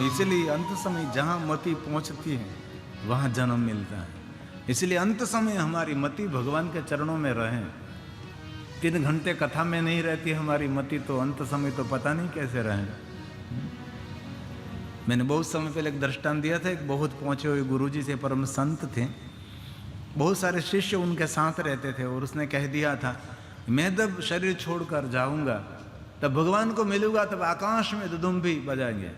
इसलिए अंत समय जहाँ मति पहुँचती है वहाँ जन्म मिलता है। इसलिए अंत समय हमारी मति भगवान के चरणों में रहे। 3 घंटे कथा में नहीं रहती हमारी मति तो अंत समय तो पता नहीं कैसे रहे। मैंने बहुत समय पहले एक दृष्टांत दिया था। एक बहुत पहुँचे हुए गुरुजी से परम संत थे, बहुत सारे शिष्य उनके साथ रहते थे, और उसने कह दिया था मैं जब शरीर छोड़कर जाऊंगा तब भगवान को मिलूंगा, तब आकाश में दुदुम्भी बजाएंगे,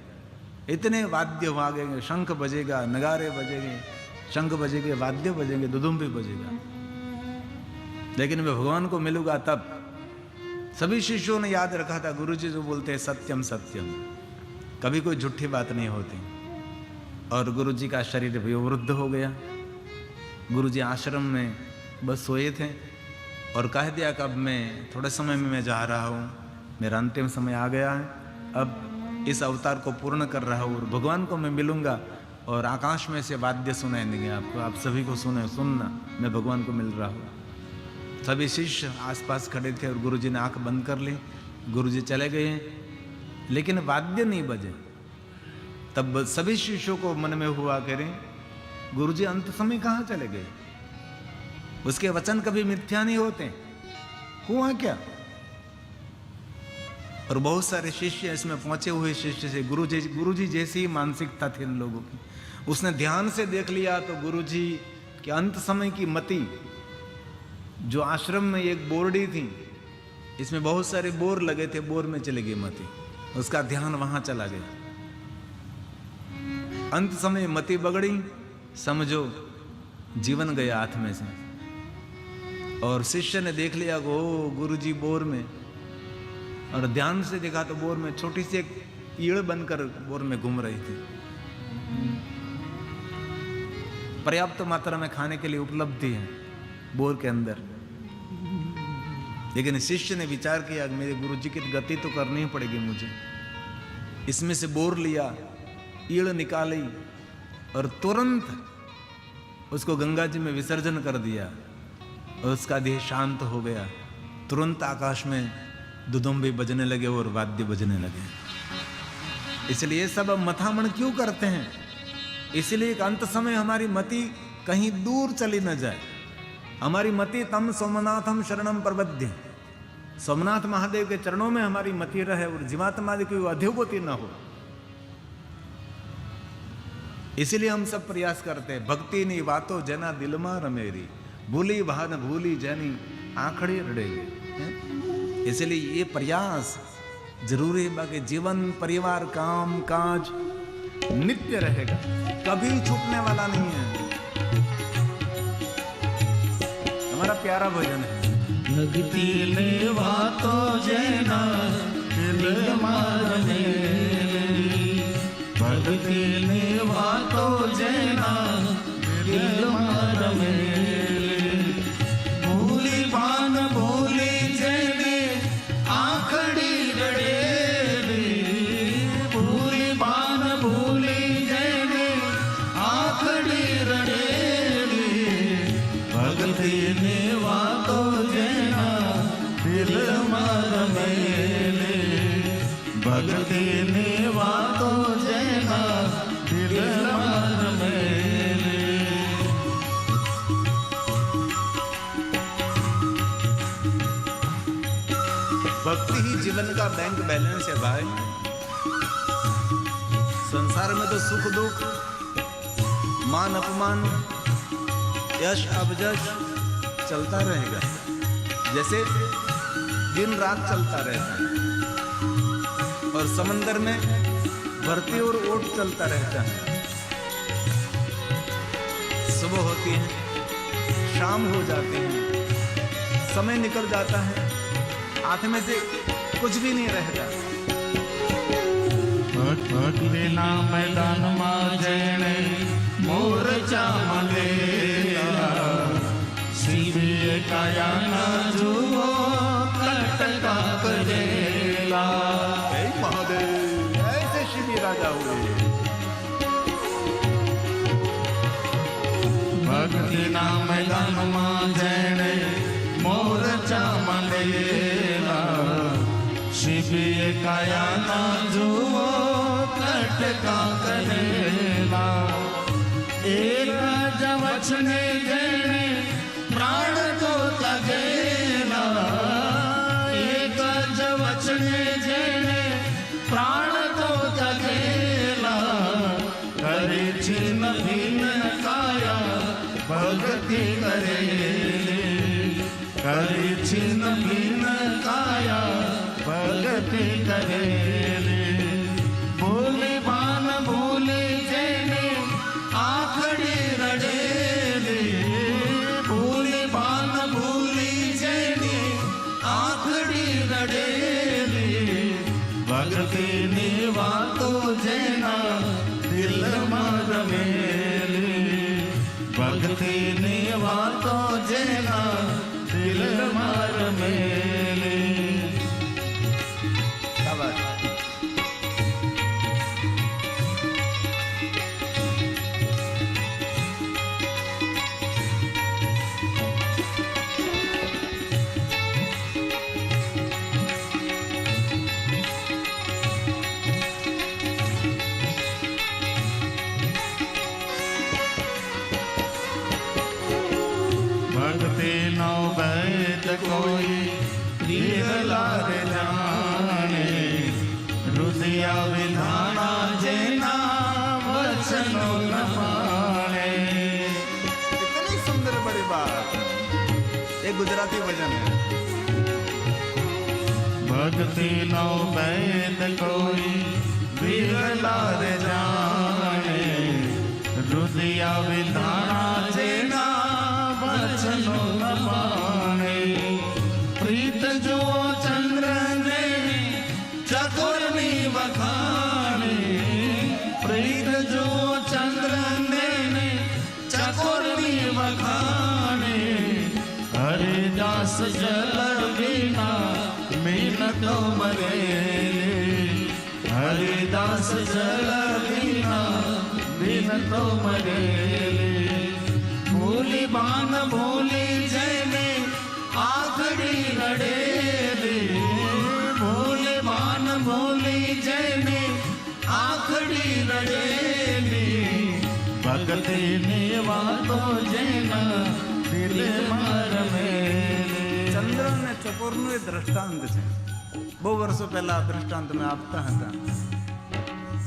इतने वाद्य वागेंगे, शंख बजेगा, नगारे बजेंगे, शंख बजेंगे, वाद्य बजेंगे, दुदुम्भी बजेगा, लेकिन मैं भगवान को मिलूंगा तब। सभी शिष्यों ने याद रखा था गुरुजी जो बोलते हैं सत्यम सत्यम, कभी कोई झूठी बात नहीं होती। और गुरुजी का शरीर भी वृद्ध हो गया। गुरुजी आश्रम में बस सोए थे और कह दिया कि अब मैं थोड़े समय में मैं जा रहा हूँ, मेरा अंतिम समय आ गया है, अब इस अवतार को पूर्ण कर रहा हूँ और भगवान को मैं मिलूँगा और आकाश में से वाद्य सुनाई देंगे आपको, आप सभी को सुनना, मैं भगवान को मिल रहा हूँ। सभी शिष्य आसपास खड़े थे और गुरुजी ने आंख बंद कर ली। गुरुजी चले गए लेकिन वाद्य नहीं बजे। तब सभी शिष्यों को मन में हुआ करें गुरुजी अंत समय कहाँ चले गए, उसके वचन कभी मिथ्या नहीं होते, हुआ क्या। और बहुत सारे शिष्य इसमें पहुंचे हुए शिष्य से गुरुजी जैसी ही मानसिकता थी इन लोगों की। उसने ध्यान से देख लिया तो गुरुजी के अंत समय की मति, जो आश्रम में एक बोर्डी थी, इसमें बहुत सारे बोर लगे थे, बोर में चली गई मति, उसका ध्यान वहां चला गया। अंत समय मति बगड़ी, समझो जीवन गया हाथ में से। और शिष्य ने देख लिया कि ओ गुरुजी बोर में, और ध्यान से देखा तो बोर में छोटी सी एक ईड़ बनकर बोर में घूम रही थी। पर्याप्त मात्रा में खाने के लिए उपलब्धि है बोर के अंदर, लेकिन शिष्य ने विचार किया कि मेरे गुरुजी की गति तो करनी पड़ेगी मुझे। इसमें से बोर लिया, ईड़ निकाली और तुरंत उसको गंगा जी में विसर्जन कर दिया और उसका देह शांत हो गया। तुरंत आकाश में दुदुम्बी बजने लगे और वाद्य बजने लगे। इसलिए ये सब मथामण क्यों करते हैं? इसलिए अंत समय हमारी मति कहीं दूर चली न जाए। हमारी मति तम सोमनाथम शरणम प्रबद्ध, सोमनाथ महादेव के चरणों में हमारी मति रहे और जीवात्मा की अधोगति न हो। इसलिए हम सब प्रयास करते हैं। भक्ति नी वातो जना दिल में रमेरी, भूली भान भूली जनी आंखड़ी रड़ेगी। इसलिए ये प्रयास जरूरी है। बाकी जीवन, परिवार, काम काज नित्य रहेगा, कभी छूटने वाला नहीं है। हमारा प्यारा भजन है, भक्ति ने वातो जना दिल में, भक्ति ने वातो जना दिल में, भूली भान भूली जने आखड़ी रड़ेली, भूली भान भूली जने आखड़ी रड़ेली, भक्ति ने वातो जना दिल में, भक्ति ने वातो जना दिल में। भक्ति ही जीवन का बैंक बैलेंस है भाई। संसार में तो सुख दुख, मान अपमान, यश अवजश चलता रहेगा, जैसे दिन रात चलता रहता है। और समंदर में भरती और ओट चलता रहता है। सुबह होती है, शाम हो जाती है, समय निकल जाता है, हाथ में से कुछ भी नहीं रहता। भटना मैदान में जने मोरचा मलेला, शिवे काया ना जुओ कटका करेला। महादेव ऐसे शिवी राजा हुए। भक्ति ना मैदान में जने मोरचा मलेला, शिवे काया ना जुओ कटका લીલા કરેલા. એક જ વચને જેણે પ્રાણ તો તગેલા. એક જ વચને જેણે પ્રાણ તો તગેલા. કરે છે નવીન કાયા ભક્તિ કરેલી. કરે છે નવીન કાયા ભક્તિ કરેલી. ભૂલી ભાન ભૂલી જેને આખડી રડેલી. ભૂલી ભાન ભૂલી જેને આખડી રડેલી. ભક્તિની વાતો જેના દિલમાં રમેલી. ભક્તિની વાતો જેના દિલમાં રમેલી. ભક્તિ નો ભેદ કોઈ વિરલા રે જાણે. રુદિયા વિધાણા જેના વચનો ન માણે. कितनी सुंदर बड़ी बात. ये गुजराती भजन है. ભક્તિ નો ભેદ કોઈ વિરલા રે જાણે. રુદિયા વિધાણા જેના વચનો ન માણે. પ્રીત જો ચંદ્ર ને ચકોરની વખાણે. પ્રીત જો ચંદ્ર ને ચકોરની વખાણે. હરિદાસ જલ વિના મિનતો મરેલી. હરિદાસ જલ વિના મિનતો મરેલી. ભૂલી બાન ભૂલી જેને આખડી રડેલી. ભૂલી બાન ભૂલી જેને આખડી રડેલી. ભક્તિની વાતો જેના દિલમાં રમેલી. ચંદ્ર અને ચકોરનું એ દ્રષ્ટાંત છે. બહુ વર્ષો પહેલા આ દ્રષ્ટાંત મેં આપતા હતા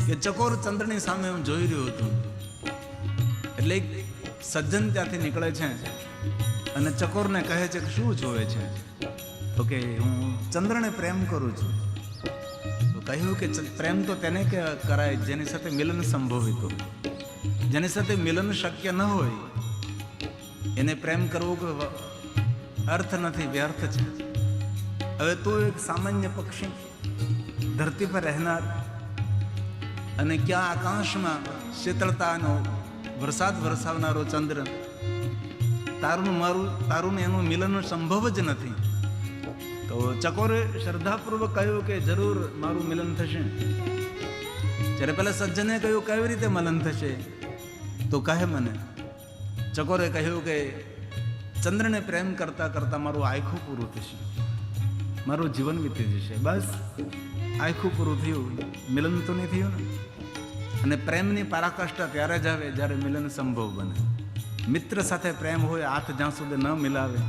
કે ચકોર ચંદ્રની સામે હું જોઈ રહ્યો હતો. એટલે એક સજ્જન ત્યાંથી નીકળે છે અને ચકોરને કહે છે કે શું જોવે છે? તો કે હું ચંદ્રને પ્રેમ કરું છું. તો કહ્યું કે પ્રેમ તો તેને કે કરાય જેની સાથે મિલન સંભવિત હોય. જેની સાથે મિલન શક્ય ન હોય એને પ્રેમ કરવો કોઈ અર્થ નથી, વ્યર્થ છે. હવે તું એક સામાન્ય પક્ષી, ધરતી પર રહેનાર, અને ક્યાં આકાશમાં શીતળતાનો વરસાદ વરસાવનારો ચંદ્ર, તારું એનું મિલન સંભવ જ નથી. તો ચકોરે શ્રદ્ધાપૂર્વક કહ્યું કે જરૂર મારું મિલન થશે. જ્યારે પેલા સજ્જને કહ્યું કેવી રીતે મિલન થશે? તો કહે મને. ચકોરે કહ્યું કે ચંદ્રને પ્રેમ કરતા કરતા મારું આખું પૂરું થશે, મારું જીવન વીતી જશે. બસ આખું પૂરું થયું, મિલન તો નહીં થયું ને. અને પ્રેમની પરાકાષ્ઠા ત્યારે જ આવે જ્યારે મિલન સંભવ બને. મિત્ર સાથે પ્રેમ હોય, હાથ જ્યાં સુધી ન મિલાવે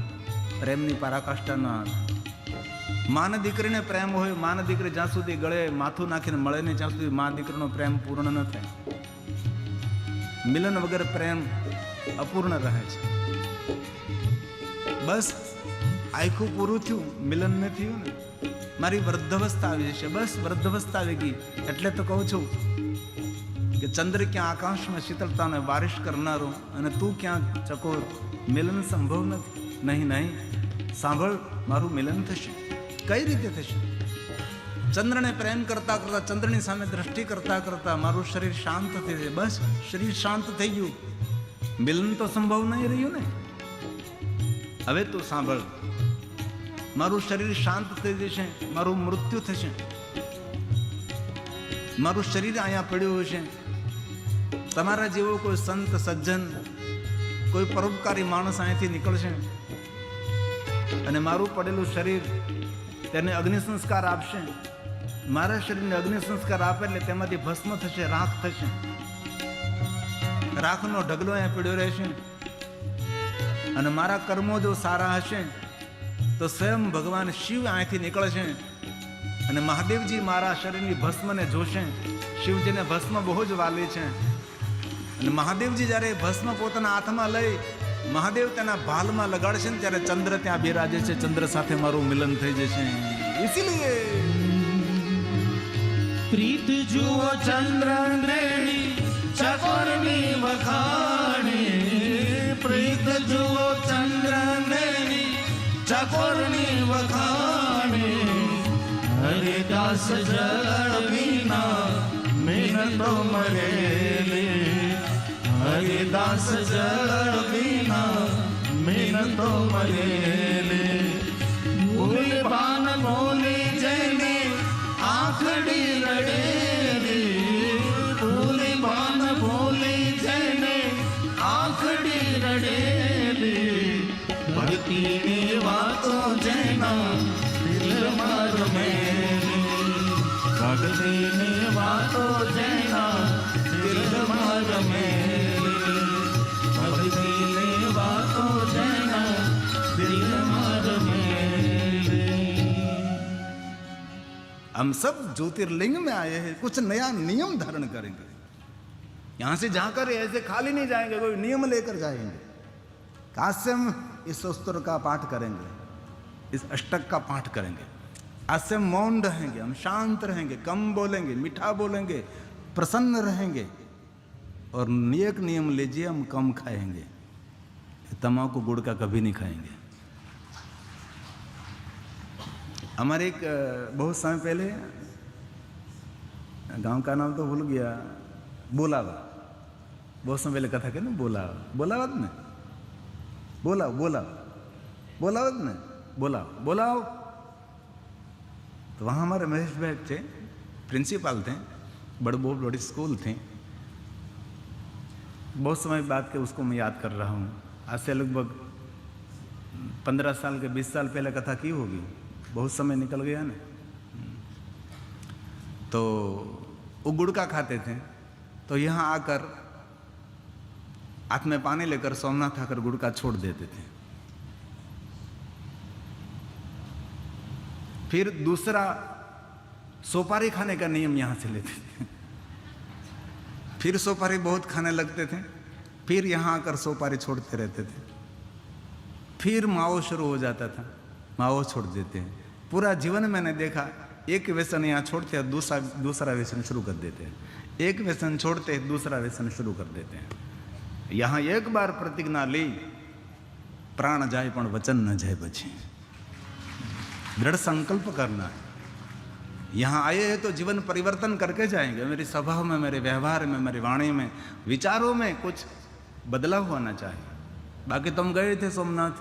પ્રેમની પરાકાષ્ઠા ન આવે. માન દીકરીને પ્રેમ હોય, માન દીકરી જ્યાં સુધી ગળે માથું નાખીને મળે નહીં ત્યાં સુધી મા દીકરીનો પ્રેમ પૂર્ણ ન થાય. મિલન વગર પ્રેમ અપૂર્ણ રહે છે. બસ આખું પૂરું થયું, મિલન ન થયું ને. મારી વૃદ્ધાવસ્થા આવી જશે. બસ વૃદ્ધાવસ્થા આવી ગઈ એટલે તો કહું છું કે ચંદ્ર ક્યાં આકાશમાં શીતળતાને બારિશ કરનારો અને તું ક્યાં ચકોર, મિલન સંભવ નથી. નહીં નહીં, સાંભળ, મારું મિલન થશે. કઈ રીતે થશે? ચંદ્રને પ્રેમ કરતા કરતા, ચંદ્રની સામે દ્રષ્ટિ કરતા કરતા મારું શરીર શાંત થઈ જાય. બસ શરીર શાંત થઈ ગયું, મિલન તો સંભવ નહીં રહ્યું ને. હવે તું સાંભળ, મારું શરીર શાંત થઈ જશે, મારું મૃત્યુ થશે. મારું શરીર અહીંયા પડ્યું હશે. તમારા જેવો કોઈ સંત સજ્જન, કોઈ પરોપકારી માણસ અહીંથી નીકળશે અને મારું પડેલું શરીર તેને અગ્નિ સંસ્કાર આપશે. મારા શરીરને અગ્નિ સંસ્કાર આપે એટલે તેમાંથી ભસ્મ થશે, રાખ થશે, રાખનો ઢગલો અહીંયા પીડ્યો રહેશે. અને મારા કર્મો જો સારા હશે તો સ્વયં ભગવાન શિવ અહીંથી નીકળશે અને મહાદેવજી મારા શરીરની ભસ્મને જોશે. શિવજીને ભસ્મ બહુ જ વાલી છે અને મહાદેવજી જ્યારે ભસ્મ પોતાના હાથમાં લઈ મહાદેવ તેના ભાલમાં લગાડશે ને ત્યારે ચંદ્ર ત્યાં બિરાજે છે. ચંદ્ર સાથે મારું મિલન થઈ જશે. ઇસીલિએ પ્રીત જુઓ ચંદ્રેણી ચકોરની વખાણી, પ્રીત જુઓ ચંદ્રેણી ચકોરની વખાણી. હરિદાસ જળ વિના મિનતો મરેલી, હરિદાસ જળ વિના મિનતો મરેલી. ભૂલી પાન ભૂલી જેની આખડી રડેલી, ભૂલી પાન ભૂલી જેની આખડી રડેલી. ભક્તિની વાતો જેના દિલમાં રમેલી, ભક્તિની વાતો જેના દિલમાં રમેલી, ભક્તિની વાતો જેના દિલમાં રમેલી. हम सब ज्योतिर्लिंग में आए हैं, कुछ नया नियम धारण करेंगे. यहां से जाकर ऐसे खाली नहीं जाएंगे, कोई नियम लेकर जाएंगे. आज से हम इस स्तोत्र का पाठ करेंगे, इस अष्टक का पाठ करेंगे. आज से हम मौन रहेंगे, हम शांत रहेंगे, कम बोलेंगे, मीठा बोलेंगे, प्रसन्न रहेंगे. और एक नियम लीजिए, हम कम खाएंगे, तम्बाकू गुड़ का कभी नहीं खाएंगे. हमारे एक बहुत समय पहले, गांव का नाम तो भूल गया, बोलावा, बहुत समय पहले कथा कहते बोलावा, बोलावत ने बोला बोला बोलावत ने बोला बोलाओ. तो वहाँ हमारे महेश भाई थे, प्रिंसिपल थे, बहुत बड़ी स्कूल थी. बहुत समय बाद के उसको मैं याद कर रहा हूँ. आज से लगभग 15 साल के 20 साल पहले कथा की होगी, बहुत समय निकल गया ना. तो वो गुड़का खाते थे, तो यहाँ आकर हाथ में पानी लेकर सोमनाथ आकर गुड़का छोड़ देते थे. फिर दूसरा सोपारी खाने का नियम यहाँ से लेते थे. फिर सोपारी बहुत खाने लगते थे, फिर यहाँ आकर सोपारी छोड़ते रहते थे. फिर माओ शुरू हो जाता था, माओ छोड़ देते हैं. पूरा जीवन मैंने देखा, एक व्यसन यहाँ छोड़ते हैं, दूसरा व्यसन शुरू कर देते हैं. एक व्यसन छोड़ते हैं, दूसरा व्यसन शुरू कर देते हैं. यहाँ एक बार प्रतिज्ञा ली, प्राण जाए पण वचन न जाए बचे. दृढ़ संकल्प करना है. यहाँ आए हैं तो जीवन परिवर्तन करके जाएंगे. मेरे स्वभाव में, मेरे व्यवहार में, मेरी वाणी में, विचारों में कुछ बदलाव होना चाहिए. बाकी तुम गए थे सोमनाथ,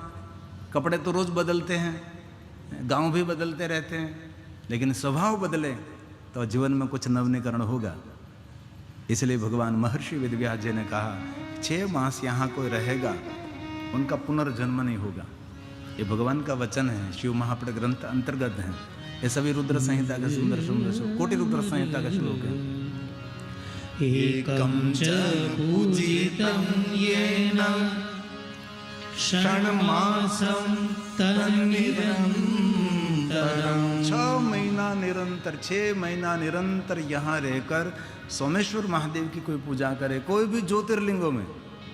कपड़े तो रोज बदलते हैं, गांव भी बदलते रहते हैं, लेकिन स्वभाव बदले तो जीवन में कुछ नवीनीकरण होगा. इसलिए भगवान महर्षि वेदव्यास जी ने कहा 6 मास यहाँ कोई रहेगा, उनका पुनर्जन्म नहीं होगा. ये भगवान का वचन है, शिव महापड़ ग्रंथ अंतर्गत है. ये सभी रुद्र संहिता के सुंदर सुंदर श्लोक, कोटि रुद्र संहिता का श्लोक है. एकं च पूजितं येन षण्मासं तन्निरन्तरं. 6 महीना निरंतर, 6 महीना निरंतर यहाँ रहकर सोमेश्वर महादेव की कोई पूजा करे. कोई भी ज्योतिर्लिंगों में,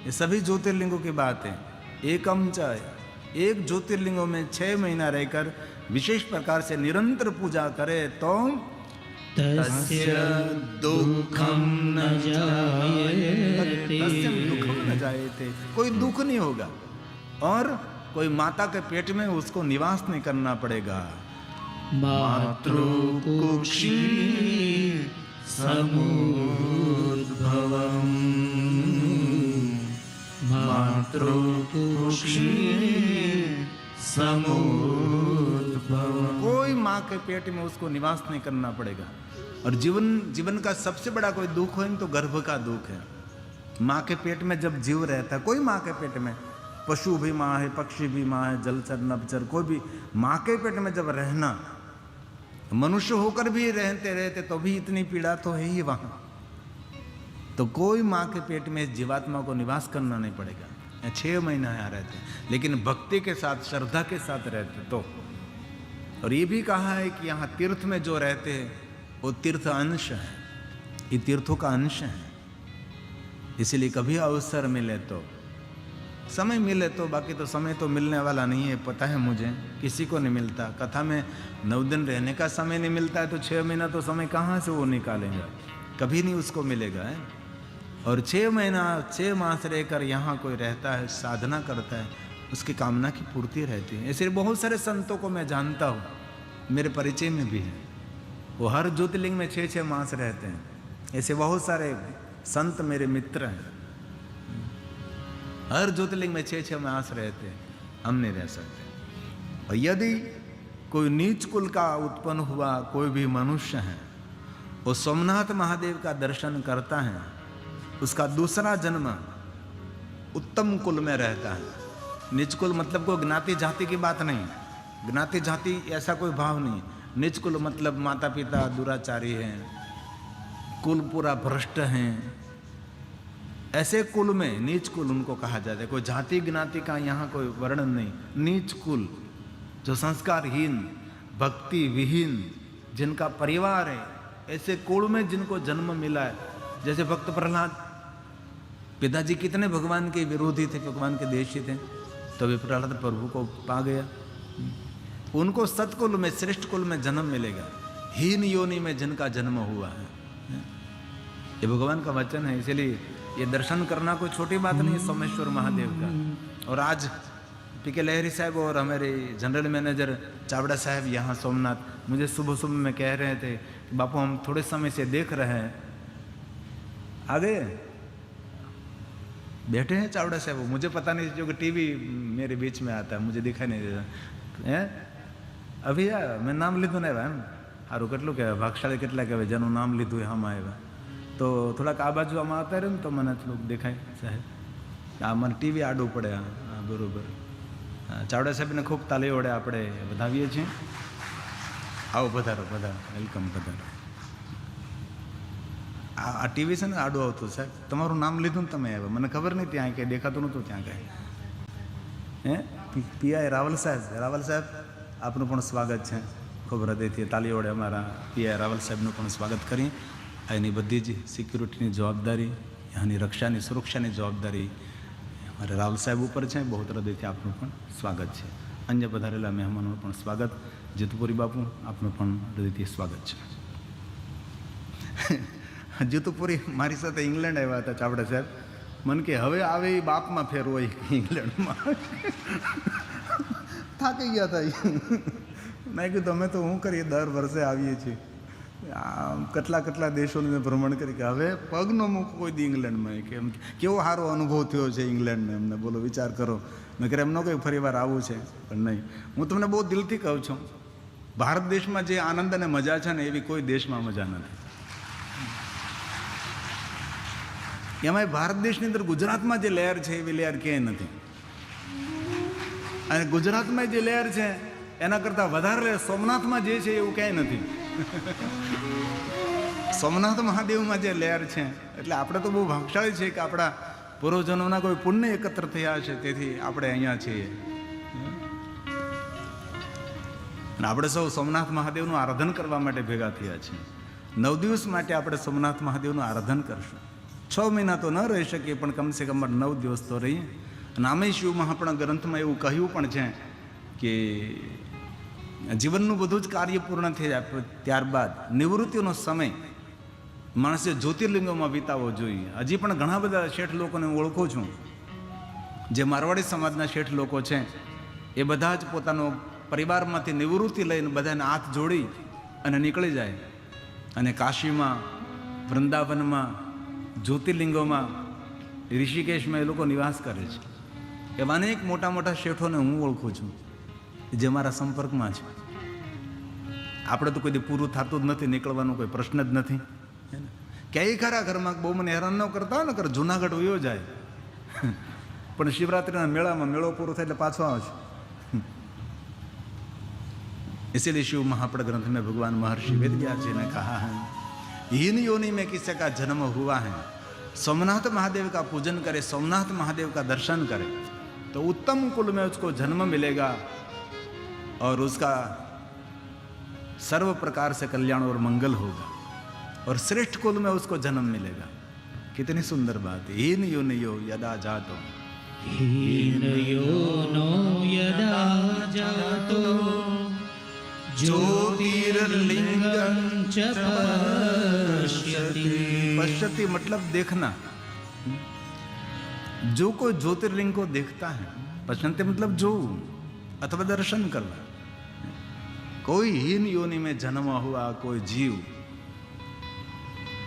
ये सभी ज्योतिर्लिंगों की बात है. एकम च, एक ज्योतिर्लिंगों में 6 महीना रहकर विशेष प्रकार से निरंतर पूजा करे तो तस्य दुःखं न जायते. दुःखं न जायते, कोई दुख नहीं होगा. और कोई माता के पेट में उसको निवास नहीं करना पड़ेगा. मातृकुक्षी समुद्भवम्, मातृकुक्षी समुद्भवम्. कोई माँ के पेट में उसको निवास नहीं करना पड़ेगा. और जीवन का सबसे बड़ा कोई दुख हो तो गर्भ का दुख है. माँ के पेट में जब जीव रहता है, कोई माँ के पेट में, पशु भी माँ है, पक्षी भी माँ है, जलचर नभचर, कोई भी माँ के पेट में जब रहना, मनुष्य होकर भी रहते रहते तो भी इतनी पीड़ा तो है ही वहाँ। तो कोई माँ के पेट में इस जीवात्मा को निवास करना नहीं पड़ेगा। 6 महीना यहाँ रहते हैं, लेकिन भक्ति के साथ, श्रद्धा के साथ रहते तो। और ये भी कहा है कि यहाँ तीर्थ में जो रहते हैं वो तीर्थ अंश है, ये तीर्थों का अंश है। इसीलिए कभी अवसर मिले तो, समय मिले तो, बाकी तो समय तो मिलने वाला नहीं है, पता है मुझे, किसी को नहीं मिलता। कथा में 9 दिन रहने का समय नहीं मिलता है तो 6 महीना तो समय कहाँ से वो निकालेगा, कभी नहीं उसको मिलेगा है। और 6 महीना 6 मास रहकर यहाँ कोई रहता है, साधना करता है, उसकी कामना की पूर्ति रहती है। इसलिए बहुत सारे संतों को मैं जानता हूँ, मेरे परिचय में भी है, वो हर ज्योतिर्लिंग में 6-6 मास रहते हैं। ऐसे बहुत सारे संत मेरे मित्र हैं, हर ज्योतिर्लिंग में 6-6 मास रहते हैं, हम नहीं रह सकते। और यदि कोई नीच कुल का उत्पन्न हुआ कोई भी मनुष्य है, वो सोमनाथ महादेव का दर्शन करता है, उसका दूसरा जन्म उत्तम कुल में रहता है। नीच कुल मतलब कोई ज्ञाति जाति की बात नहीं, ज्ञाति जाति ऐसा कोई भाव नहीं। नीच कुल मतलब माता पिता दुराचारी हैं, कुल पूरा भ्रष्ट हैं, ऐसे कुल में नीच कुल उनको कहा जाता है। कोई जाति ज्ञाति का यहाँ कोई वर्णन नहीं। नीच कुल जो संस्कारहीन, भक्ति विहीन, जिनका परिवार है, ऐसे कुल में जिनको जन्म मिला है। जैसे भक्त प्रहलाद, पिताजी कितने भगवान के विरोधी थे, भगवान के देशी थे, तो वे प्रहलाद प्रभु को पा गया। उनको सतकुल में, श्रेष्ठ कुल में जन्म मिलेगा। हीन योनि में जिनका जन्म हुआ है, ये भगवान का वचन है। इसलिए ये दर्शन करना कोई छोटी बात नहीं है सोमेश्वर महादेव का। और आज पीके लहरी साहब और हमारे जनरल मैनेजर चावड़ा साहब यहाँ सोमनाथ मुझे सुबह सुबह में कह रहे थे कि बापू हम थोड़े समय से देख रहे हैं, आ गए, बैठे हैं चावड़ा साहब। मुझे पता नहीं, जो कि टीवी मेरे बीच में आता है, मुझे दिखाई नहीं देता है। अभी मैं नाम लीधું ને એમ સારું કેટલું કહેવાય, ભાગશાળી કેટલા કહેવાય જેનું નામ લીધું એ આમાં આવ્યા। તો થોડાક આ બાજુ આમાં આવતા રહ્યું ને તો મને થોડુંક દેખાય સાહેબ, આ મને ટીવી આડું પડે। હા બરાબર, ચાવડા સાહેબને ખૂબ તાલી વડે આપણે વધાવીએ છીએ। આવો પધારો, પધારો, વેલકમ, પધારો। આ ટીવી છે ને આડું આવતું સાહેબ, તમારું નામ લીધું ને તમે આવ્યા, મને ખબર નહીં ત્યાં કંઈ દેખાતું નહોતું ત્યાં કંઈ। હે પીઆઈ રાવલ સાહેબ આપનું પણ સ્વાગત છે, ખૂબ હૃદયથી તાલી વડે અમારા પીઆઈ રાવલ સાહેબનું પણ સ્વાગત કરીએ। એની બધી જ સિક્યુરિટીની જવાબદારી, એની રક્ષાની સુરક્ષાની જવાબદારી અમારે રાવલ સાહેબ ઉપર છે। બહુ હૃદયથી આપનું પણ સ્વાગત છે। અન્ય પધારેલા મહેમાનોનું પણ સ્વાગત। જીતુપુરી બાપુ આપનું પણ હૃદયથી સ્વાગત છે। જીતુપુરી મારી સાથે ઇંગ્લેન્ડ આવ્યા હતા ચાવડા સાહેબ, મને કે હવે આવે એ બાપમાં ફેર હોય ઇંગ્લેન્ડમાં। થાકી ગયા હતા। મેં કીધું તમે તો શું કરીએ, દર વર્ષે આવીએ છીએ, કેટલા દેશોનું મેં ભ્રમણ કરી કે હવે પગ ન મૂકો કોઈ દી ઇંગ્લેન્ડમાં। કે એમ કેવો સારો અનુભવ થયો છે ઇંગ્લેન્ડને અમને, બોલો વિચાર કરો। મેં કહે એમનો કંઈ ફરી વાર આવવું છે, પણ નહીં, હું તમને બહુ દિલથી કહું છું, ભારત દેશમાં જે આનંદ અને મજા છે ને એવી કોઈ દેશમાં મજા નથી। એમાં ભારત દેશની અંદર ગુજરાતમાં જે લહેર છે એવી લહેર ક્યાંય નથી, અને ગુજરાતમાં જે લહેર છે એના કરતાં વધારે લહેર સોમનાથમાં જે છે એવું ક્યાંય નથી। સોમનાથ મહાદેવમાં જે લહેર છે, એટલે આપણે તો બહુ ભાગશાળી છે કે આપણા પૂર્વજનોના કોઈ પુણ્ય એકત્ર થયા છે, તેથી આપણે અહીંયા છીએ। અને આપણે સૌ સોમનાથ મહાદેવનું આરાધન કરવા માટે ભેગા થયા છીએ। 9 દિવસ માટે આપણે સોમનાથ મહાદેવનું આરાધન કરશું। 6 મહિના તો ન રહી શકીએ, પણ કમસે કમ 9 દિવસ તો રહીએ। અને આમે શિવમાં આપણા ગ્રંથમાં એવું કહ્યું પણ છે કે જીવનનું બધું જ કાર્ય પૂર્ણ થઈ જાય ત્યારબાદ નિવૃત્તિનો સમય માણસે જ્યોતિર્લિંગોમાં વિતાવવો જોઈએ। હજી પણ ઘણા બધા શેઠ લોકોને હું ઓળખું છું, જે મારવાડી સમાજના શેઠ લોકો છે, એ બધા જ પોતાનો પરિવારમાંથી નિવૃત્તિ લઈને બધાને હાથ જોડી અને નીકળી જાય, અને કાશીમાં, વૃંદાવનમાં, જ્યોતિર્લિંગોમાં, ઋષિકેશમાં એ લોકો નિવાસ કરે છે। એવા અનેક મોટા મોટા શેઠોને હું ઓળખું છું જે મારા સંપર્કમાં છે। આપણે તો કોઈ દી પૂરું થતું જ નથી, નીકળવાનો કોઈ પ્રશ્ન જ નથી। ક્યાંય ખરા ઘરમાં બહુ મને હેરાન ન કરતા હોય ને, કર જુનાગઢ વયો જાય, પણ શિવરાત્રિના મેળામાં મેળો પૂરો થાય એટલે પાછો આવે છે। इसीलिए शिव महापड़ ग्रंथ में भगवान महर्षि वेदव्यास जी ने कहा है, हीन योनि में किसी का जन्म हुआ है, सोमनाथ महादेव का पूजन करे, सोमनाथ महादेव का दर्शन करे तो उत्तम कुल में उसको जन्म मिलेगा और उसका सर्व प्रकार से कल्याण और मंगल होगा, और श्रेष्ठ कुल में उसको जन्म मिलेगा। कितनी सुंदर बात है। हीन योनियो यदा जातो, हीन योनो यदा जातो ज्योतिर्लिंगं च पश्यति। पश्यति मतलब देखना, जो कोई ज्योतिर्लिंग को देखता है, पश्यन्ति मतलब जो, अथवा दर्शन करना। कोई हीन योनि में जन्म हुआ कोई जीव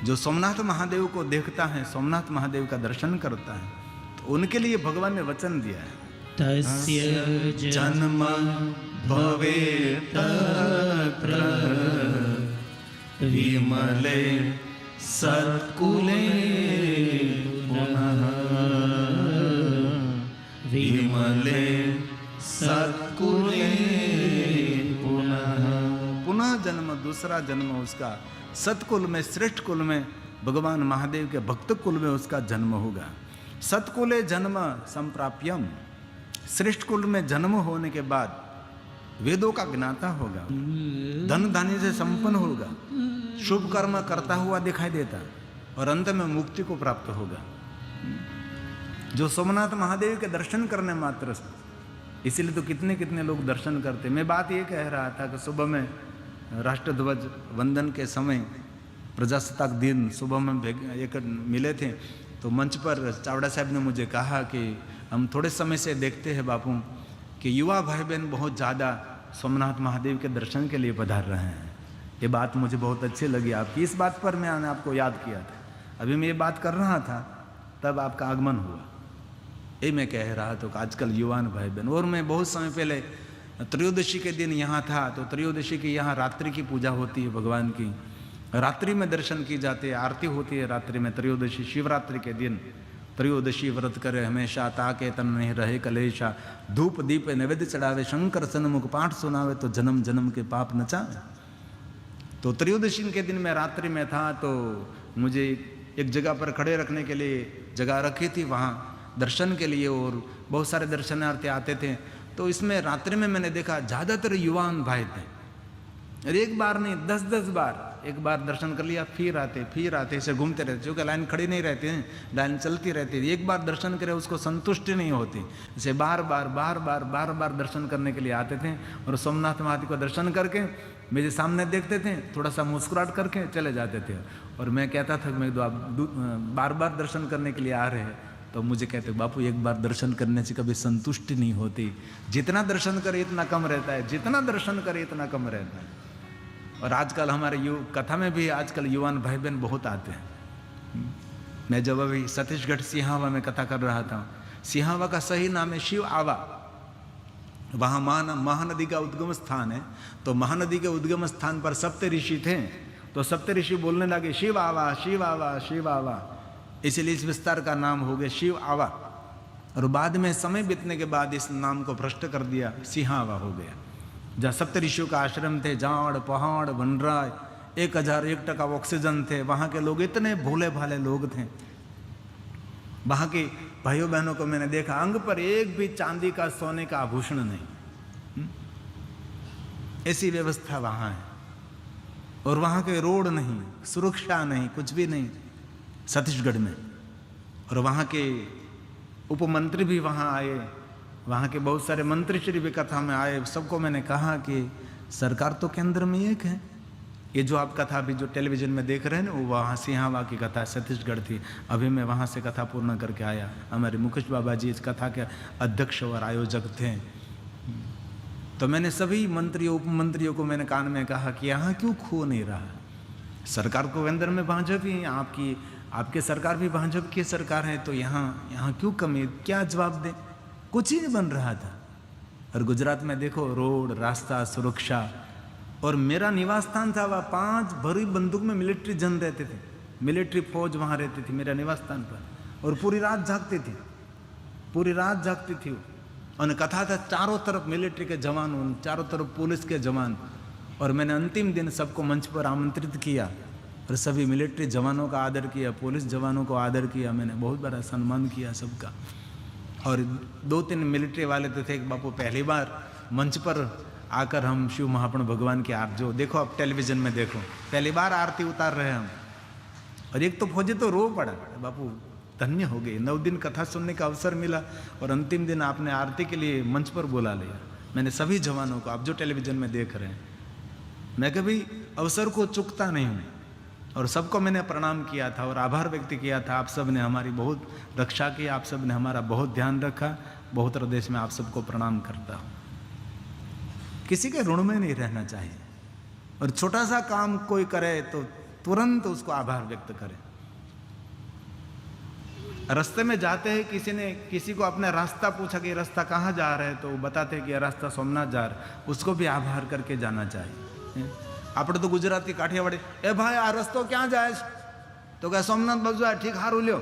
जो सोमनाथ महादेव को देखता है, सोमनाथ महादेव का दर्शन करता है, तो उनके लिए भगवान ने वचन दिया है, तस्य जन्म भवेत् तत्र विमले सत्कुले पुनः, विमले सत्कुले पुनः। पुनः जन्म, दूसरा जन्म उसका सतकुल में, श्रेष्ठ कुल में, भगवान महादेव के भक्त कुल में उसका जन्म होगा। सतकुले जन्म संप्राप्यम, श्रेष्ठ कुल में जन्म होने के बाद वेदों का ज्ञाता होगा, धन धान्य से संपन्न होगा, शुभ कर्म करता हुआ दिखाई देता, और अंत में मुक्ति को प्राप्त होगा। जो सोमनाथ महादेव के दर्शन करने मात्र से, इसीलिए तो कितने कितने लोग दर्शन करते। मैं बात ये कह रहा था कि सुबह में राष्ट्रध्वज वंदन के समय, प्रजासत्ताक दिन सुबह में एक मिले थे, तो मंच पर चावड़ा साहब ने मुझे कहा कि हम थोड़े समय से देखते हैं बापू कि युवा भाई बहन बहुत ज़्यादा सोमनाथ महादेव के दर्शन के लिए पधार रहे हैं। ये बात मुझे बहुत अच्छी लगी आपकी, इस बात पर मैंने आपको याद किया था। अभी मैं ये बात कर रहा था तब आपका आगमन हुआ। ये मैं कह रहा था कि आजकल युवान भाई बहन, और मैं बहुत समय पहले त्रयोदशी के दिन यहाँ था, तो त्रयोदशी की यहाँ रात्रि की पूजा होती है भगवान की, रात्रि में दर्शन की जाती है, आरती होती है रात्रि में। त्रयोदशी शिवरात्रि के दिन त्रयोदशी व्रत करे हमेशा, ताके तन नहीं रहे कलेशा, धूप दीप नैवेद्य चढ़ावे, शंकर सन्मुख पाठ सुनावे, तो जन्म जन्म के पाप नचावे। तो त्रयोदशी के दिन मैं रात्रि में था, तो मुझे एक जगह पर खड़े रखने के लिए जगह रखी थी वहाँ दर्शन के लिए, और बहुत सारे दर्शनार्थी आते थे। तो इसमें रात्रि में मैंने देखा ज़्यादातर युवान भाई थे, और एक बार नहीं 10-10 बार, एक बार दर्शन कर लिया फिर आते ऐसे घूमते रहते, क्योंकि लाइन खड़ी नहीं रहती है, लाइन चलती रहती है। एक बार दर्शन करे उसको संतुष्टि नहीं होती, इसे बार बार दर्शन करने के लिए आते थे। और सोमनाथ महादेव को दर्शन करके मेरे सामने देखते थे, थोड़ा सा मुस्कुराहट करके चले जाते थे। और मैं कहता था मैं बार बार दर्शन करने के लिए आ रहे हैं, तो मुझे कहते बापू एक बार दर्शन करने से कभी संतुष्टि नहीं होती, जितना दर्शन करे इतना कम रहता है, जितना दर्शन करे इतना कम रहता है। और आजकल हमारे कथा में भी आजकल युवान भाई बहन बहुत आते हैं। मैं जब अभी छत्तीसगढ़ सिहावा में कथा कर रहा था, सिहावा का सही नाम है शिव आवा, वहाँ महानदी का उद्गम स्थान है। तो महानदी के उद्गम स्थान पर सप्त ऋषि थे, तो सप्त ऋषि बोलने लगे शिव आवा शिव आवा शिव आवा, इसलिए इस विस्तार का नाम हो गया शिव आवा। और बाद में समय बीतने के बाद इस नाम को भ्रष्ट कर दिया, सिहावा हो गया। जहाँ सप्त ऋषियों का आश्रम थे, झाड़ पहाड़ वनराय, 1001% ऑक्सीजन थे, वहाँ के लोग इतने भोले भाले लोग थे। वहाँ के भाइयों बहनों को मैंने देखा, अंग पर एक भी चांदी का सोने का आभूषण नहीं, ऐसी व्यवस्था वहाँ है। और वहाँ के रोड नहीं, सुरक्षा नहीं, कुछ भी नहीं छत्तीसगढ़ में। और वहाँ के उपमंत्री भी वहाँ आए, वहाँ के बहुत सारे मंत्री श्री भी कथा में आए। सबको मैंने कहा कि सरकार तो केंद्र में एक है, ये जो आप कथा अभी जो टेलीविजन में देख रहे हैं ना, वो वहाँ सिहावा की कथा छत्तीसगढ़ थी। अभी मैं वहाँ से कथा पूर्ण करके आया। हमारे मुकेश बाबा जी इस कथा के अध्यक्ष और आयोजक थे। तो मैंने सभी मंत्रियों उपमंत्रियों को मैंने कान में कहा कि यहाँ क्यों खो नहीं रहा, सरकार को केंद्र में भाजपा ही, आपकी सरकार भी भाजपा की सरकार है, तो यहाँ क्यों कमी, क्या जवाब दें, कुछ ही नहीं बन रहा था। और गुजरात में देखो रोड रास्ता सुरक्षा, और मेरा निवास स्थान था वहाँ 5 भरी बंदूक में मिलिट्री जन रहते थे, मिलिट्री फौज वहाँ रहती थी मेरा निवास स्थान पर, और पूरी रात जागती थी, पूरी रात जागती थी। और कथा था चारों तरफ मिलिट्री के जवान, चारों तरफ पुलिस के जवान, और मैंने अंतिम दिन सबको मंच पर आमंत्रित किया और सभी मिलिट्री जवानों का आदर किया, पुलिस जवानों को आदर किया, मैंने बहुत बड़ा सम्मान किया सबका। और 2-3 मिलिट्री वाले तो थे कि बापू पहली बार मंच पर आकर हम शिव महापुरुष भगवान की आरती, जो देखो अब टेलीविजन में देखो, पहली बार आरती उतार रहे हैं हम। और एक तो फौजी तो रो पड़ा, बापू धन्य हो गए, 9 दिन कथा सुनने का अवसर मिला और अंतिम दिन आपने आरती के लिए मंच पर बुला लिया। मैंने सभी जवानों को, आप जो टेलीविजन में देख रहे हैं, मैं कभी अवसर को चूकता नहीं हूँ और सबको मैंने प्रणाम किया था और आभार व्यक्त किया था। आप सब ने हमारी बहुत रक्षा की, आप सब ने हमारा बहुत ध्यान रखा। बहुत हृदय में आप सबको प्रणाम करता हूँ। किसी के ऋण में नहीं रहना चाहिए और छोटा सा काम कोई करे तो तुरंत उसको आभार व्यक्त करे। रास्ते में जाते हैं, किसी को अपना रास्ता पूछा कि रास्ता कहाँ जा रहे हैं, तो वो बताते हैं कि रास्ता सोमनाथ जा रहा है, उसको भी आभार करके जाना चाहिए। આપણે તો ગુજરાતી કાઠિયાવાડી, એ ભાઈ આ રસ્તો ક્યાં જાય છે? તો કે સોમનાથ બાજુ જાય, ઠીક હારું લ્યો।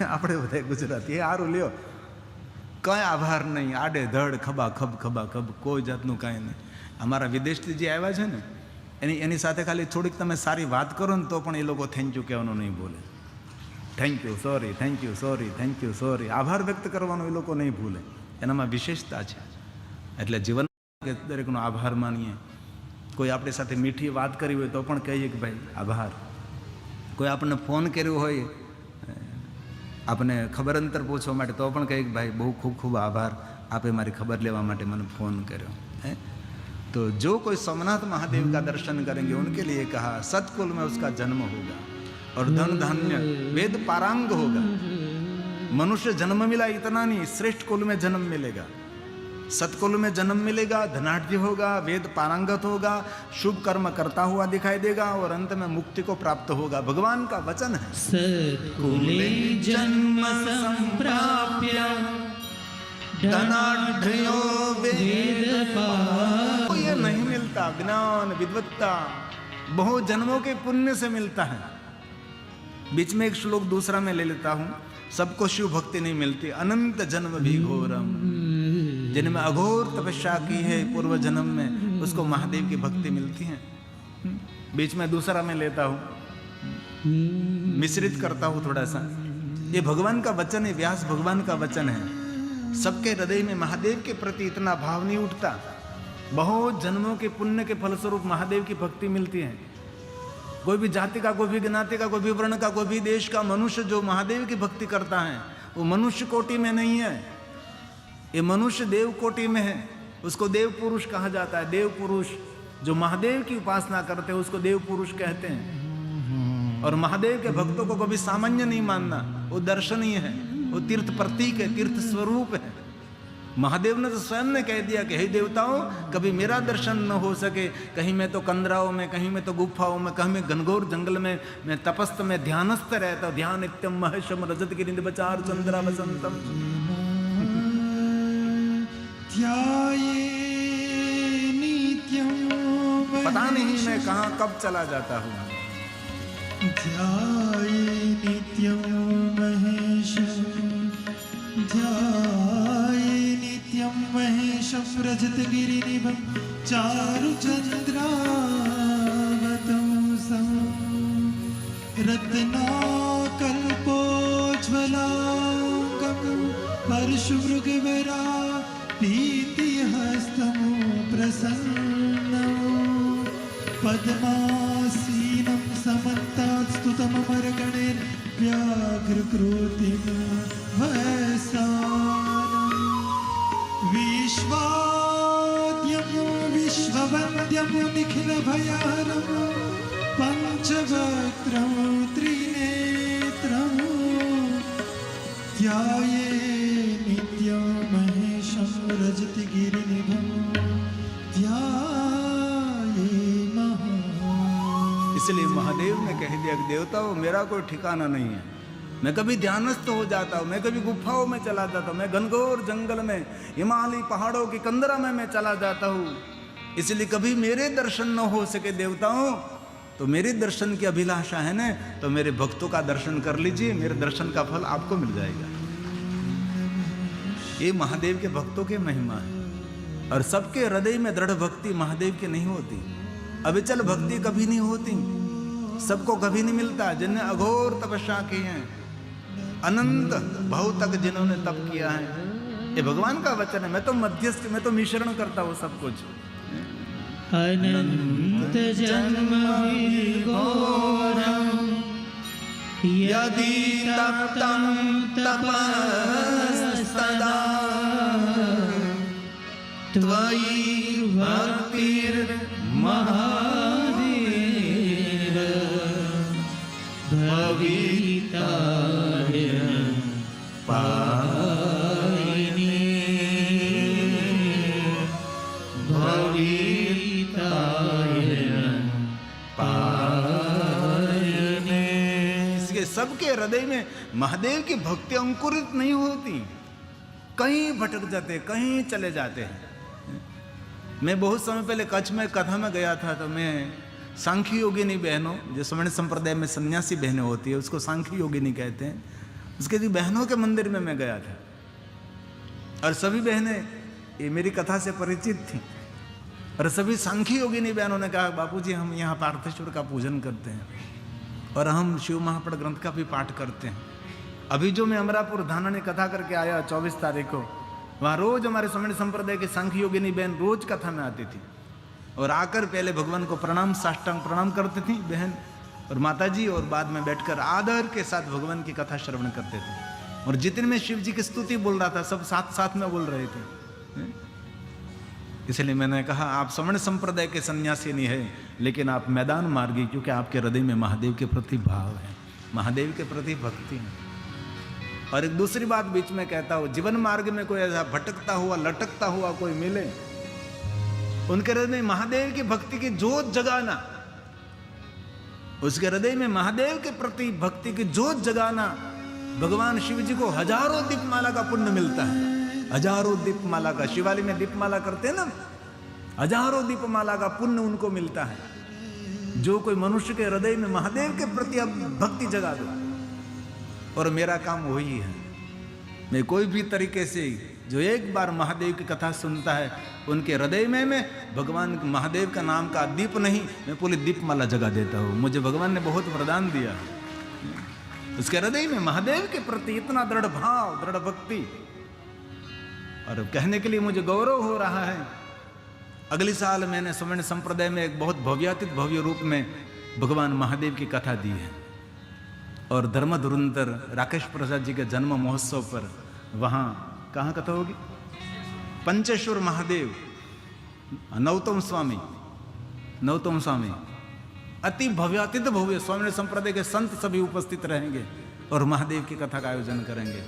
આપણે બધા ગુજરાતી, હારું લ્યો, કઈ આભાર નહીં, આડે ધડ ખભા ખબ કોઈ જાતનું કાંઈ નહીં। અમારા વિદેશથી જે આવ્યા છે ને એની સાથે ખાલી થોડીક તમે સારી વાત કરો ને તો પણ એ લોકો થેન્ક યુ કહેવાનું નહીં બોલે। Thank you sorry, thank you sorry, thank you sorry, આભાર વ્યક્ત કરવાનો એ લોકો નહીં ભૂલે, એનામાં વિશેષતા છે। એટલે જીવન કે દરેકનો આભાર માનીએ। કોઈ આપણી સાથે મીઠી વાત કરી હોય તો પણ કહીએ કે ભાઈ આભાર। કોઈ આપણને ફોન કર્યો હોય, આપને ખબર અંતર પૂછવા માટે, તો પણ કહીએ કે ભાઈ બહુ ખૂબ ખૂબ આભાર, આપે મારી ખબર લેવા માટે મને ફોન કર્યો है। तो जो कोई सोमनाथ महादेव का दर्शन करेंगे उनके लिए कहा सतकुल में उसका जन्म होगा और धन धान्य वेद पारंग होगा। मनुष्य जन्म मिला इतना नहीं, श्रेष्ठ कुल में जन्म मिलेगा, सतकुल में जन्म मिलेगा, धनाढ्य होगा, वेद पारंगत होगा, शुभ कर्म करता हुआ दिखाई देगा और अंत में मुक्ति को प्राप्त होगा। भगवान का वचन है सत्कुले जन्म संप्राप्य धनाढ्यो वेद तो ये नहीं मिलता, ज्ञान विद्वत्ता बहुत जन्मों के पुण्य से मिलता है। बीच में एक श्लोक दूसरा मैं ले लेता हूँ, सबको शिव भक्ति नहीं मिलती, अनंत जन्म भी घोरम, जिनमें अघोर तपस्या की है पूर्व जन्म में, उसको महादेव की भक्ति मिलती है। बीच में दूसरा मैं लेता हूँ, मिश्रित करता हूँ थोड़ा सा। ये भगवान का वचन है, व्यास भगवान का वचन है। सबके हृदय में महादेव के प्रति इतना भाव नहीं उठता, बहुत जन्मों के पुण्य के फलस्वरूप महादेव की भक्ति मिलती है। कोई भी जाति का, कोई भी ज्ञाति का, कोई भी वर्ण का, कोई भी देश का मनुष्य जो महादेव की भक्ति करता है वो मनुष्य कोटि में नहीं है, ये मनुष्य देव कोटि में है। उसको देव पुरुष कहा जाता है। देव पुरुष जो महादेव की उपासना करते हैं उसको देव पुरुष कहते हैं। और महादेव के भक्तों को कभी सामान्य नहीं मानना, वो दर्शनीय है, वो तीर्थ प्रतीक है, तीर्थ स्वरूप है। महादेव ने तो स्वयं ने कह दिया कि हे देवताओं, कभी मेरा दर्शन न हो सके, कहीं मैं तो कंदराओं में, कहीं मैं तो गुफाओं में, कहीं मैं घनघोर जंगल में मैं तपस्थ में ध्यानस्थ रहता हूँ। ध्यान नित्यम महेशम रजत गिरिंद बचार चंद्रा वसंतम, पता नहीं मैं कहाँ कब चला जाता हूँ। ध्याये नित्यं महेशं, ध्याये नित्यं महेशं रजतगिरिनिभं चारुचन्द्रावतंसं रत्नाकल्पोज्ज्वलाङ्गं परशुमृगवरा पीतिहस्तं प्रसन्नं पद्मासीनं समन्तात्स्तुतममरगणैर्व्याघ्रकृतिं वसानं विश्वाद्यं विश्ववन्द्यं निखिलभयानं पञ्चवक्त्रं त्रिनेत्रं ध्याये नित्यं महेशं रजतगिरिनिभं ध्याये महा। इसलिए महादेव ने कह दिया कि देवताओं मेरा कोई ठिकाना नहीं है, मैं कभी ध्यानस्थ हो जाता हूँ, मैं कभी गुफाओं में चला जाता हूँ, मैं घनघोर जंगल में, हिमालय पहाड़ों की कंदरा में मैं चला जाता हूँ। इसलिए कभी मेरे दर्शन न हो सके देवताओं, तो मेरे दर्शन की अभिलाषा है ना, तो मेरे भक्तों का दर्शन कर लीजिए, मेरे दर्शन का फल आपको मिल जाएगा। ये महादेव के भक्तों की महिमा है। और सबके हृदय में दृढ़ भक्ति महादेव की नहीं होती, अविचल भक्ति कभी नहीं होती, सबको कभी नहीं मिलता। जिनने अघोर तपस्या की है, अनंत भाव तक जिन्होंने तप किया है, ये भगवान का वचन है। मैं तो मध्यस्थ, मैं तो मिश्रण करता हूँ सब कुछ। अनंत जन्म घोरम यदि तप्तं तपस्तदा त्वयि भक्तिर्महादेव भविताय पायिनी भविताय पायिनी। इसके सबके हृदय में महादेव की भक्ति अंकुरित नहीं होती, कहीं भटक जाते, कहीं चले जाते हैं। मैं बहुत समय पहले कच्छ में कथा में गया था, तो मैं सांख्य योगिनी बहनों, जो स्वर्ण संप्रदाय में सन्यासी बहनें होती है, उसको सांख्य योगिनी कहते हैं, उसके जी बहनों के मंदिर में मैं गया था। और सभी बहनें ये मेरी कथा से परिचित थी, और सभी सांख्य योगिनी बहनों ने कहा, बापूजी हम यहाँ पार्थेश्वर का पूजन करते हैं और हम शिव महापड़ ग्रंथ का भी पाठ करते हैं। अभी जो मैं अमरापुर धाना ने कथा करके आया 24 तारीख को, वहाँ रोज हमारे स्वर्ण संप्रदाय की सांख्य योगिनी बहन रोज कथा में आती थी और आकर पहले भगवान को प्रणाम, साष्टांग प्रणाम करती थी बहन और माताजी, और बाद में बैठकर आदर के साथ भगवान की कथा श्रवण करते थे। और जितने में शिव जी की स्तुति बोल रहा था, सब साथ साथ में बोल रहे थे। इसलिए मैंने कहा आप स्वर्ण संप्रदाय के सन्यासी नहीं है, लेकिन आप मैदान मार्गी, क्योंकि आपके हृदय में महादेव के प्रति भाव है, महादेव के प्रति भक्ति है। और एक दूसरी बात बीच में कहता हूं, जीवन मार्ग में कोई ऐसा भटकता हुआ, लटकता हुआ कोई मिले, उनके हृदय में महादेव की भक्ति की जोत जगाना, उसके हृदय में महादेव के प्रति भक्ति की जोत जगाना, भगवान शिव जी को हजारों दीपमाला का पुण्य मिलता है। हजारों दीपमाला का, शिवाली में दीपमाला करते हैं ना, हजारों दीपमाला का पुण्य उनको मिलता है। जो कोई मनुष्य के हृदय में महादेव के प्रति अब भक्ति जगा दो, और मेरा काम वही है। मैं कोई भी तरीके से जो एक बार महादेव की कथा सुनता है, उनके हृदय में मैं भगवान महादेव का नाम का दीप नहीं, मैं पूरी दीपमाला जगा देता हूँ। मुझे भगवान ने बहुत वरदान दिया, उसके हृदय में महादेव के प्रति इतना दृढ़ भाव, दृढ़ भक्ति। और कहने के लिए मुझे गौरव हो रहा है, अगले साल मैंने स्वर्ण संप्रदाय में एक बहुत भव्यातीत भव्य रूप में भगवान महादेव की कथा दी है। और धर्म धुरंधर राकेश प्रसाद जी के जन्म महोत्सव पर, वहाँ कहाँ कथा होगी? पंचेश्वर महादेव, नौतम स्वामी, अति भव्यातीत भव्य स्वर्ण संप्रदाय के संत सभी उपस्थित रहेंगे और महादेव की कथा का आयोजन करेंगे।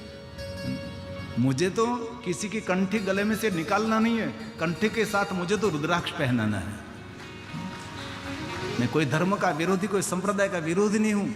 मुझे तो किसी की कंठी गले में से निकालना नहीं है, कंठी के साथ मुझे तो रुद्राक्ष पहनाना है। मैं कोई धर्म का विरोधी, कोई संप्रदाय का विरोधी नहीं हूं,